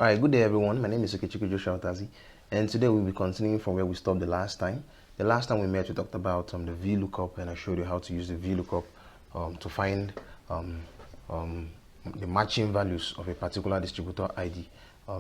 Alright, good day everyone. My name is Okechukwu Joshua Otazi, and today we'll be continuing from where we stopped the last time. The last time we met, we talked about the VLOOKUP, and I showed you how to use the VLOOKUP to find the matching values of a particular distributor ID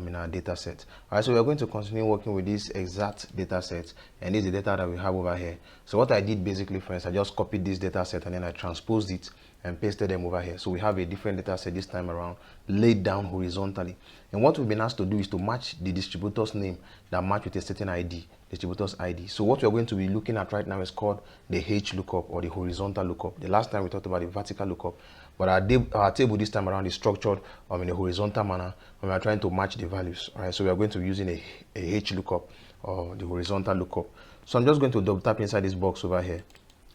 in our data set. Alright, so we're going to continue working with this exact data set, and this is the data that we have over here. So what I did basically, friends, I just copied this data set and then I transposed it and pasted them over here. So we have a different data set this time around, laid down horizontally. And what we've been asked to do is to match the distributor's name that match with a certain ID, distributor's ID. So what we're going to be looking at right now is called the H lookup, or the horizontal lookup. The last time we talked about the vertical lookup, but our table this time around is structured in a horizontal manner, and we are trying to match the values. All right, so we are going to be using a H lookup, or the horizontal lookup. So I'm just going to double tap inside this box over here.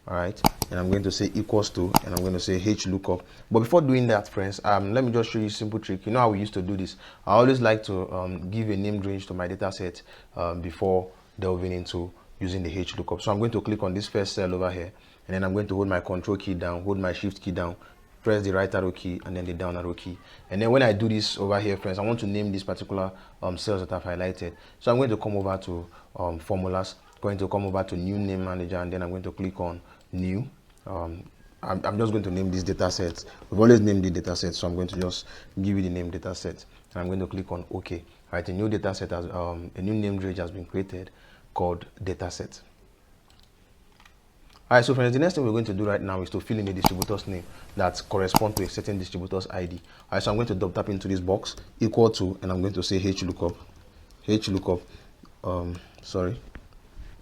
All right, and I'm going to say equals to, and I'm going to say H lookup. But before doing that, friends, let me just show you a simple trick. You know how we used to do this. I always like to give a named range to my data set before delving into using the H lookup. So I'm going to click on this first cell over here, and then I'm going to hold my control key down, hold my shift key down, press the right arrow key and then the down arrow key. And then when I do this over here, friends, I want to name this particular cells that I've highlighted. So I'm going to come over to formulas, going to come over to new name manager, and then I'm going to click on new. I'm just going to name this data set. We've always named the data set, so I'm going to just give it the name data set, and I'm going to click on OK. All right, a new data set has a new named range has been created called data set. Alright, so friends, the next thing we're going to do right now is to fill in the distributor's name that corresponds to a certain distributor's ID. Alright, so I'm going to double tap into this box, equal to, and I'm going to say H lookup. Sorry.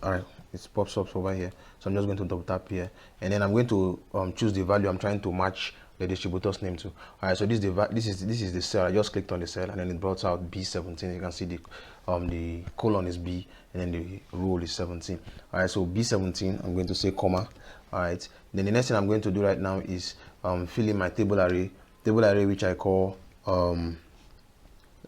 Alright, it pops up over here. So I'm just going to double tap here, and then I'm going to choose the value I'm trying to match the distributor's name to. Alright, so this is the cell. I just clicked on the cell, and then it brought out B17. You can see the colon is B, and then the row is 17. Alright, so B17, I'm going to say comma. Alright, then the next thing I'm going to do right now is fill in my table array which I call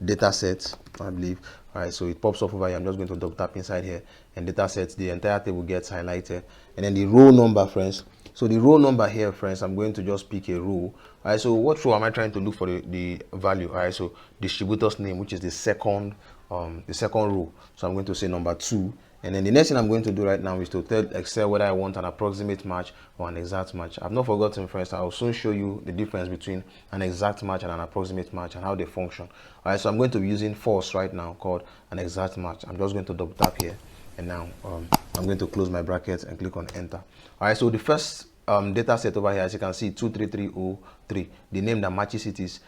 data set, I believe. Alright, so it pops up over here. I'm just going to double tap inside here, and data sets, the entire table gets highlighted, and then the row number, friends. So the row number here, friends, I'm going to just pick a row. Alright, so what row am I trying to look for the value? Alright, so distributor's name, which is the second row. So I'm going to say number 2. And then the next thing I'm going to do right now is to tell Excel whether I want an approximate match or an exact match. I've not forgotten, friends. I'll soon show you the difference between an exact match and an approximate match and how they function. All right, so I'm going to be using false right now, called an exact match. I'm just going to double tap here, and now I'm going to close my brackets and click on enter. All right, so the first data set over here, as you can see, 23303. The name that matches it is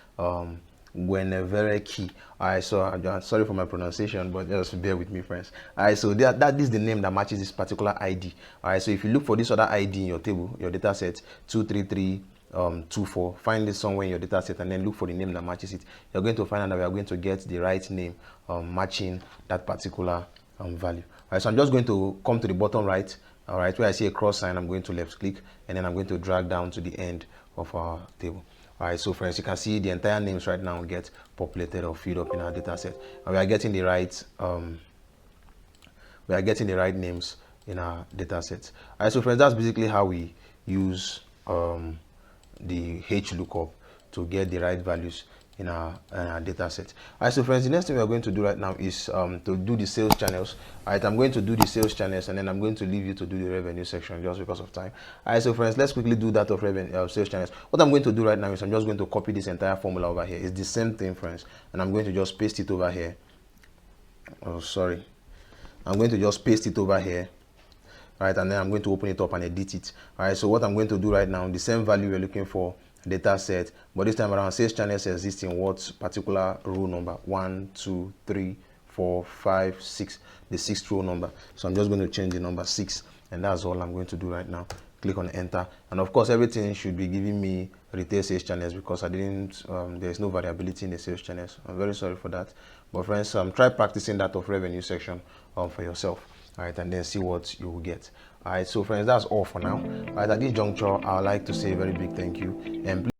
Gwenevere. Alright, so I'm sorry for my pronunciation, but just bear with me, friends. Alright, so that is the name that matches this particular ID. Alright, so if you look for this other ID in your table, your data set 23324, find it somewhere in your data set, and then look for the name that matches it. You're going to find out that we are going to get the right name matching that particular value. Alright, so I'm just going to come to the bottom right. Alright, where I see a cross sign, I'm going to left click, and then I'm going to drag down to the end of our table. Alright, so friends, you can see the entire names right now get populated or filled up in our data set, and we are getting the right names in our data set. Alright, so friends, that's basically how we use the H lookup to get the right values in our data set. Alright, so friends, the next thing we are going to do right now is to do the sales channels. Alright, I'm going to do the sales channels, and then I'm going to leave you to do the revenue section just because of time. Alright, so friends, let's quickly do that of revenue sales channels. What I'm going to do right now is I'm just going to copy this entire formula over here. It's the same thing, friends, and I'm going to just paste it over here. I'm going to just paste it over here. Right, and then I'm going to open it up and edit it. Alright, so what I'm going to do right now, the same value we're looking for, data set, but this time around sales channels exist in what particular row number? 1, 2, 3, 4, 5, 6, the 6th row number. So I'm just going to change the number 6, and that's all I'm going to do right now. Click on enter, and of course everything should be giving me retail sales channels because I didn't there's no variability in the sales channels. I'm very sorry for that, but friends, try practicing that of revenue section for yourself. All right, and then see what you will get. All right, so friends, that's all for now. All right, at this juncture, I would like to say a very big thank you, and please